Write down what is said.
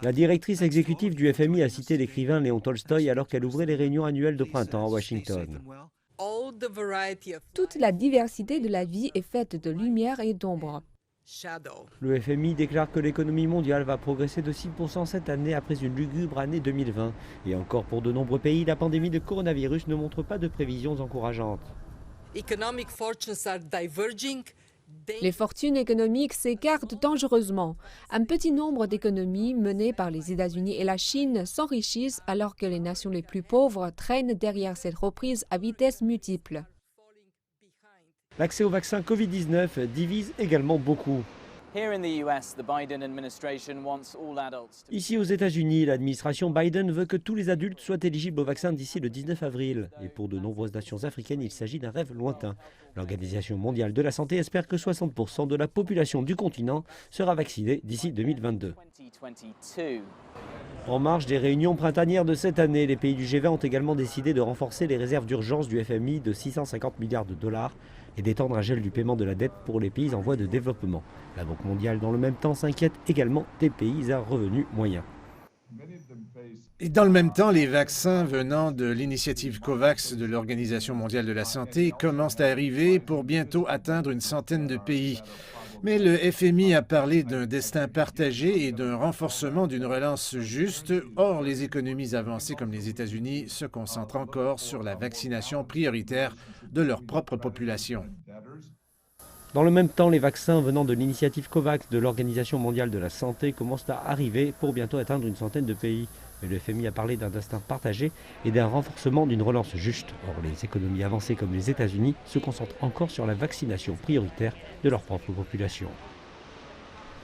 La directrice exécutive du FMI a cité l'écrivain Léon Tolstoï alors qu'elle ouvrait les réunions annuelles de printemps à Washington. Toute la diversité de la vie est faite de lumière et d'ombre. Le FMI déclare que l'économie mondiale va progresser de 6% cette année après une lugubre année 2020. Et encore pour de nombreux pays, la pandémie de coronavirus ne montre pas de prévisions encourageantes. Les fortunes économiques s'écartent dangereusement. Un petit nombre d'économies menées par les États-Unis et la Chine s'enrichissent alors que les nations les plus pauvres traînent derrière cette reprise à vitesse multiple. L'accès au vaccin Covid-19 divise également beaucoup. Ici aux États-Unis, l'administration Biden veut que tous les adultes soient éligibles au vaccin d'ici le 19 avril. Et pour de nombreuses nations africaines, il s'agit d'un rêve lointain. L'Organisation mondiale de la santé espère que 60% de la population du continent sera vaccinée d'ici 2022. En marge des réunions printanières de cette année, les pays du G20 ont également décidé de renforcer les réserves d'urgence du FMI de 650 milliards de dollars et d'étendre un gel du paiement de la dette pour les pays en voie de développement. La Banque mondiale, dans le même temps, s'inquiète également des pays à revenus moyens. Et dans le même temps, les vaccins venant de l'initiative COVAX de l'Organisation mondiale de la santé commencent à arriver pour bientôt atteindre une centaine de pays. Mais le FMI a parlé d'un destin partagé et d'un renforcement d'une relance juste. Or, les économies avancées comme les États-Unis se concentrent encore sur la vaccination prioritaire de leur propre population. Dans le même temps, les vaccins venant de l'initiative COVAX de l'Organisation mondiale de la santé commencent à arriver pour bientôt atteindre une centaine de pays. Mais le FMI a parlé d'un destin partagé et d'un renforcement d'une relance juste. Or, les économies avancées comme les États-Unis se concentrent encore sur la vaccination prioritaire de leur propre population.